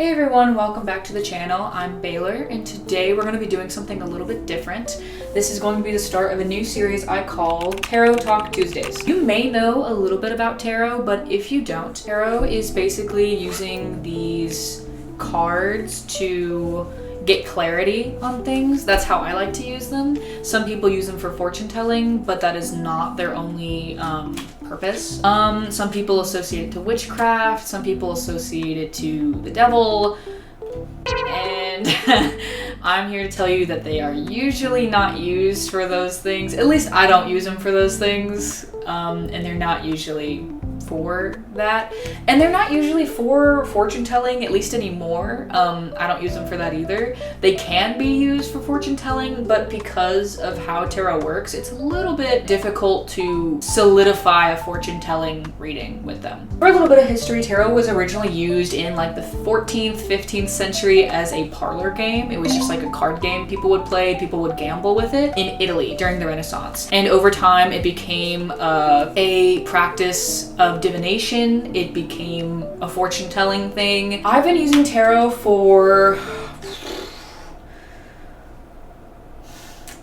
Hey everyone, welcome back to the channel. I'm Baylor, and today we're going to be doing something a little bit different. This is going to be the start of a new series I call Tarot Talk Tuesdays. You may know a little bit about tarot, but if you don't, tarot is basically using these cards to get clarity on things. That's how I like to use them. Some people use them for fortune telling, but that is not their only purpose. Some people associate it to witchcraft, some people associate it to the devil, and I'm here to tell you that they are usually not used for those things. At least I don't use them for those things, and they're not usually for that, and they're not usually for fortune telling, at least anymore. I don't use them for that either. They can be used for fortune telling, but because of how tarot works, it's a little bit difficult to solidify a fortune telling reading with them. For a little bit of history, tarot was originally used in like the 14th, 15th century as a parlor game. It was just like a card game people would play, people would gamble with it in Italy during the Renaissance. And over time it became a practice of divination. It became a fortune telling thing. I've been using tarot for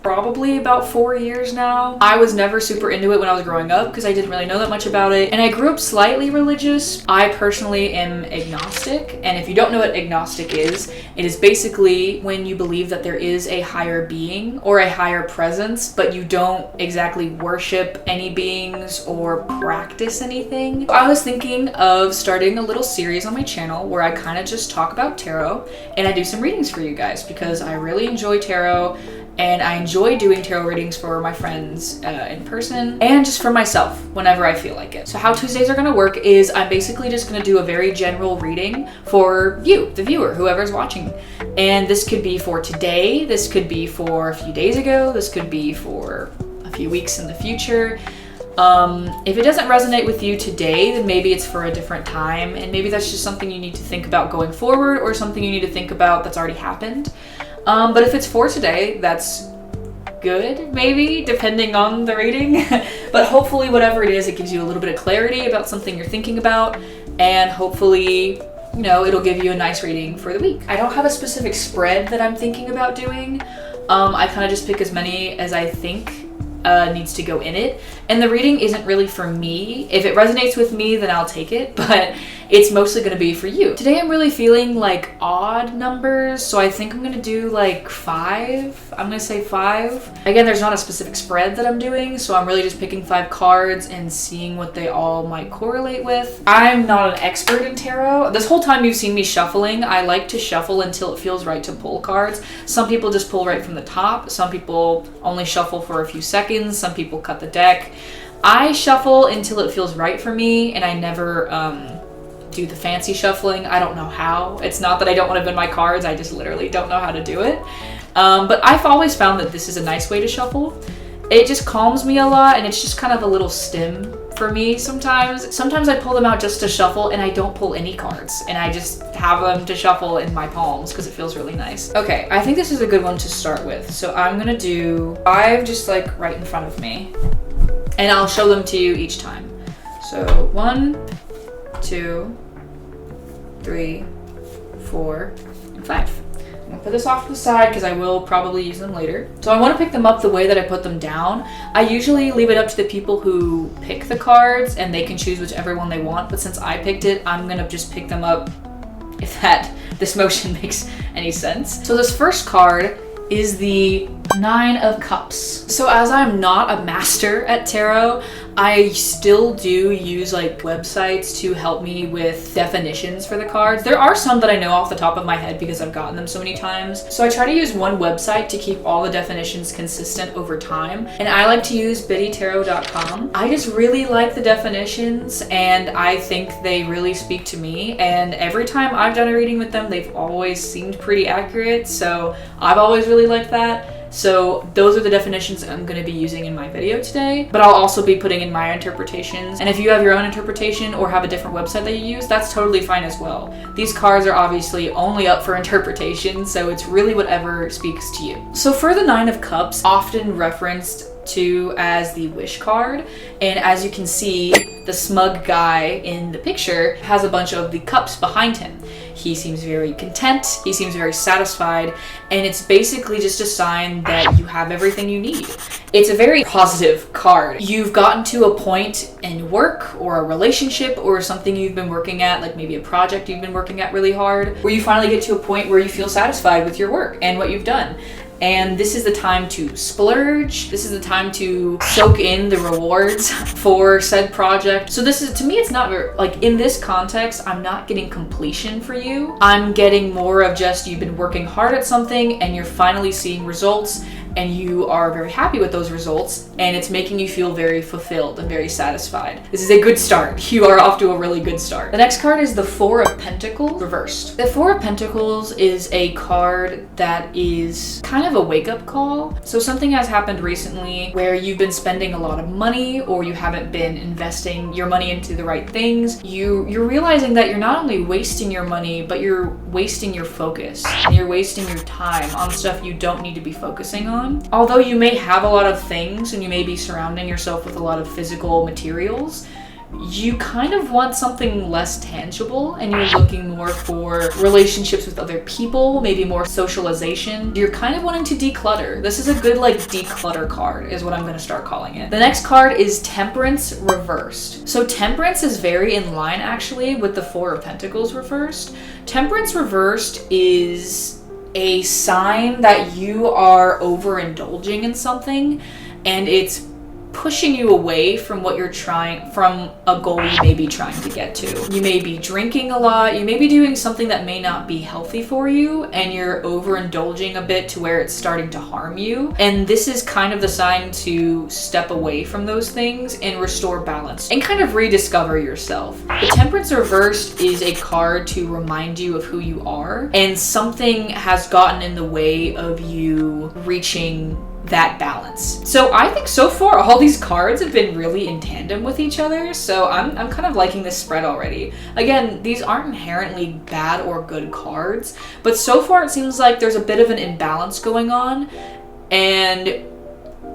probably about 4 years now. I was never super into it when I was growing up because I didn't really know that much about it, and I grew up slightly religious. I personally am agnostic, and if you don't know what agnostic is, it is basically when you believe that there is a higher being or a higher presence, but you don't exactly worship any beings or practice anything. I was thinking of starting a little series on my channel where I kind of just talk about tarot and I do some readings for you guys because I really enjoy tarot. And I enjoy doing tarot readings for my friends in person and just for myself whenever I feel like it. So how Tuesdays are gonna work is I'm basically just gonna do a very general reading for you, the viewer, whoever's watching. And this could be for today, this could be for a few days ago, this could be for a few weeks in the future. If it doesn't resonate with you today, then maybe it's for a different time, and maybe that's just something you need to think about going forward or something you need to think about that's already happened. But if it's for today, that's good, maybe, depending on the reading. But hopefully whatever it is, it gives you a little bit of clarity about something you're thinking about, and hopefully, you know, it'll give you a nice reading for the week. I don't have a specific spread that I'm thinking about doing. I kind of just pick as many as I think needs to go in it, and the reading isn't really for me. If it resonates with me, then I'll take it, but it's mostly going to be for you. Today I'm really feeling like odd numbers, so I think I'm going to do like 5. I'm going to say 5. Again, there's not a specific spread that I'm doing, so I'm really just picking 5 cards and seeing what they all might correlate with. I'm not an expert in tarot. This whole time you've seen me shuffling, I like to shuffle until it feels right to pull cards. Some people just pull right from the top. Some people only shuffle for a few seconds. Some people cut the deck. I shuffle until it feels right for me, and I never do the fancy shuffling. I don't know how. It's not that I don't want to bend my cards, I just literally don't know how to do it. But I've always found that this is a nice way to shuffle. It just calms me a lot, and it's just kind of a little stim for me sometimes. Sometimes I pull them out just to shuffle, and I don't pull any cards, and I just have them to shuffle in my palms because it feels really nice. Okay, I think this is a good one to start with. So I'm gonna do 5 just like right in front of me, and I'll show them to you each time. So 1, 2, 3, 4, and 5. I'm gonna put this off to the side because I will probably use them later. So I want to pick them up the way that I put them down. I usually leave it up to the people who pick the cards, and they can choose whichever one they want, but since I picked it, I'm gonna just pick them up if this motion makes any sense. So this first card is the 9 of Cups. So as I'm not a master at tarot, I still do use like websites to help me with definitions for the cards. There are some that I know off the top of my head because I've gotten them so many times. So I try to use one website to keep all the definitions consistent over time, and I like to use biddytarot.com. I just really like the definitions, and I think they really speak to me, and every time I've done a reading with them, they've always seemed pretty accurate, so I've always really liked that. So those are the definitions I'm going to be using in my video today, but I'll also be putting in my interpretations. And if you have your own interpretation or have a different website that you use, that's totally fine as well. These cards are obviously only up for interpretation, so it's really whatever speaks to you. So for the 9 of Cups, often referenced to as the wish card, and as you can see, the smug guy in the picture has a bunch of the cups behind him. He seems very content. He seems very satisfied. And it's basically just a sign that you have everything you need. It's a very positive card. You've gotten to a point in work or a relationship or something you've been working at, like maybe a project you've been working at really hard, where you finally get to a point where you feel satisfied with your work and what you've done. And this is the time to splurge. This is the time to soak in the rewards for said project. So this is, to me, it's not like in this context, I'm not getting completion for you. I'm getting more of just you've been working hard at something and you're finally seeing results and you are very happy with those results and it's making you feel very fulfilled and very satisfied. This is a good start. You are off to a really good start. The next card is the Four of Pentacles reversed. The Four of Pentacles is a card that is kind of a wake-up call. So something has happened recently where you've been spending a lot of money or you haven't been investing your money into the right things. You're realizing that you're not only wasting your money, but you're wasting your focus and you're wasting your time on stuff you don't need to be focusing on. Although you may have a lot of things and you may be surrounding yourself with a lot of physical materials, you kind of want something less tangible and you're looking more for relationships with other people, maybe more socialization. You're kind of wanting to declutter. This is a good like declutter card is what I'm going to start calling it. The next card is Temperance reversed. So Temperance is very in line actually with the Four of Pentacles reversed. Temperance reversed is a sign that you are overindulging in something and it's pushing you away from what you're trying, from a goal you may be trying to get to. You may be drinking a lot, you may be doing something that may not be healthy for you, and you're overindulging a bit to where it's starting to harm you. And this is kind of the sign to step away from those things and restore balance and kind of rediscover yourself. The Temperance reversed is a card to remind you of who you are, and something has gotten in the way of you reaching that balance. So I think so far all these cards have been really in tandem with each other, so I'm kind of liking this spread already. Again, these aren't inherently bad or good cards, but so far it seems like there's a bit of an imbalance going on, and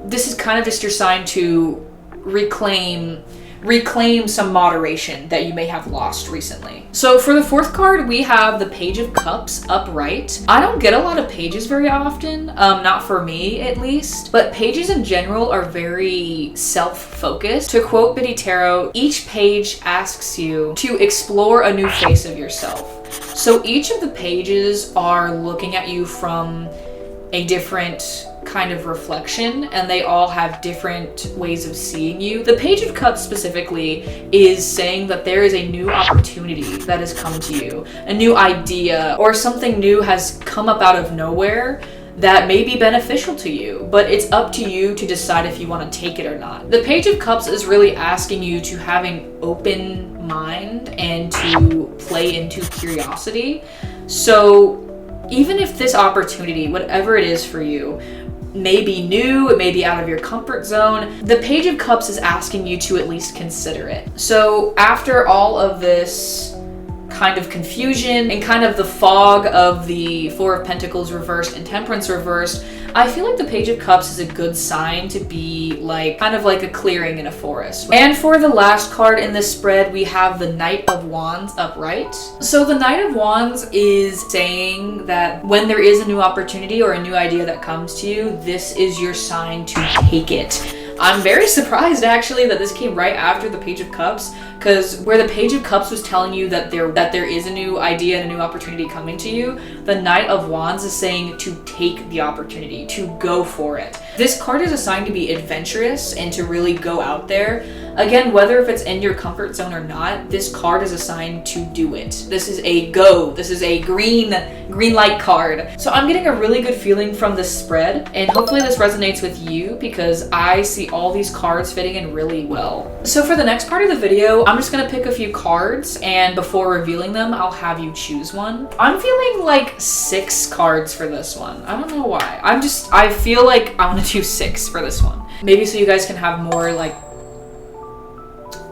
this is kind of just your sign to reclaim some moderation that you may have lost recently. So for the fourth card, we have the Page of Cups upright. I don't get a lot of pages very often, not for me at least, but pages in general are very self-focused. To quote Biddy Tarot, each page asks you to explore a new face of yourself. So each of the pages are looking at you from a different kind of reflection, and they all have different ways of seeing you. The Page of Cups specifically is saying that there is a new opportunity that has come to you, a new idea, or something new has come up out of nowhere that may be beneficial to you, but it's up to you to decide if you want to take it or not. The Page of Cups is really asking you to have an open mind and to play into curiosity. So even if this opportunity, whatever it is for you, may be new, it may be out of your comfort zone, the Page of Cups is asking you to at least consider it. So after all of this kind of confusion and kind of the fog of the Four of Pentacles reversed and Temperance reversed, I feel like the Page of Cups is a good sign to be like kind of like a clearing in a forest. And for the last card in this spread, we have the Knight of Wands upright. So the Knight of Wands is saying that when there is a new opportunity or a new idea that comes to you, this is your sign to take it. I'm very surprised actually that this came right after the Page of Cups, because where the Page of Cups was telling you that there is a new idea and a new opportunity coming to you, the Knight of Wands is saying to take the opportunity, to go for it. This card is assigned to be adventurous and to really go out there. Again, whether if it's in your comfort zone or not, this card is assigned to do it. This is a go. This is a green light card. So I'm getting a really good feeling from this spread, and hopefully this resonates with you because I see all these cards fitting in really well. So for the next part of the video, I'm just gonna pick a few cards, and before revealing them, I'll have you choose one. I'm feeling like 6 cards for this one. I don't know why. I feel like I want to do 6 for this one. Maybe so you guys can have more like,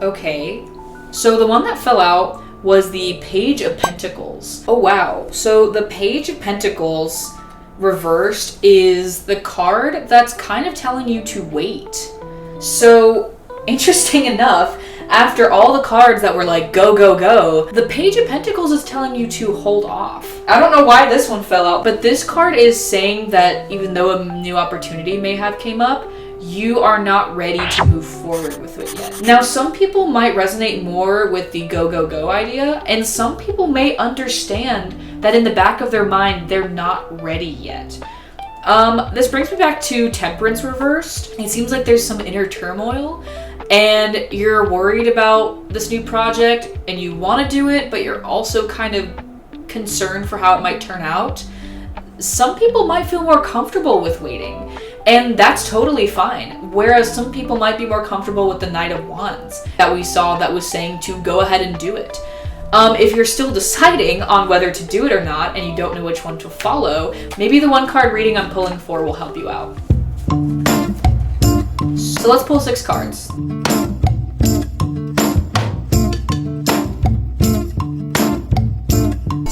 okay. So the one that fell out was the Page of Pentacles. Oh wow. So the Page of Pentacles reversed is the card that's kind of telling you to wait. So interesting enough, After all the cards that were like, go, go, go, the Page of Pentacles is telling you to hold off. I don't know why this one fell out, but this card is saying that even though a new opportunity may have came up, you are not ready to move forward with it yet. Now, some people might resonate more with the go, go, go idea, and some people may understand that in the back of their mind, they're not ready yet. This brings me back to Temperance reversed. It seems like there's some inner turmoil and you're worried about this new project and you want to do it, but you're also kind of concerned for how it might turn out. Some people might feel more comfortable with waiting, and that's totally fine. Whereas some people might be more comfortable with the Knight of Wands that we saw that was saying to go ahead and do it. If you're still deciding on whether to do it or not and you don't know which one to follow, maybe the one card reading I'm pulling for will help you out. So let's pull 6 cards.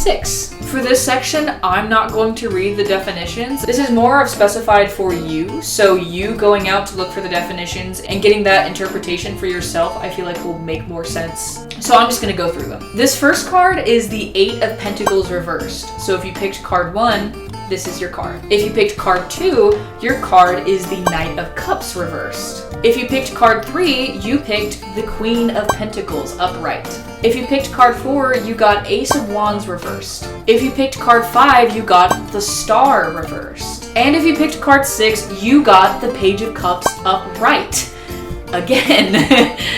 Six. For this section, I'm not going to read the definitions. This is more of specified for you, so you going out to look for the definitions and getting that interpretation for yourself, I feel like will make more sense. So I'm just going to go through them. This first card is the 8 of Pentacles reversed. So if you picked card 1, this is your card. If you picked card 2, your card is the Knight of Cups reversed. If you picked card 3, you picked the Queen of Pentacles upright. If you picked card 4, you got Ace of Wands reversed. If you picked card 5, you got the Star reversed. And if you picked card 6, you got the Page of Cups upright. Again.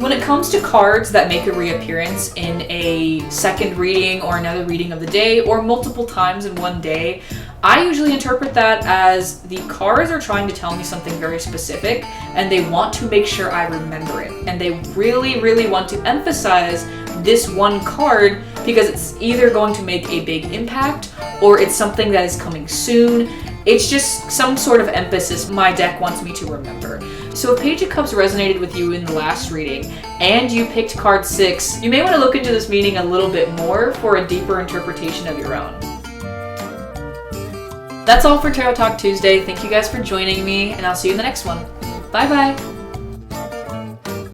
When it comes to cards that make a reappearance in a second reading or another reading of the day or multiple times in one day, I usually interpret that as the cards are trying to tell me something very specific and they want to make sure I remember it. And they really, really want to emphasize this one card because it's either going to make a big impact or it's something that is coming soon. It's just some sort of emphasis my deck wants me to remember. So if Page of Cups resonated with you in the last reading and you picked card 6, you may want to look into this meaning a little bit more for a deeper interpretation of your own. That's all for Tarot Talk Tuesday. Thank you guys for joining me, and I'll see you in the next one. Bye bye!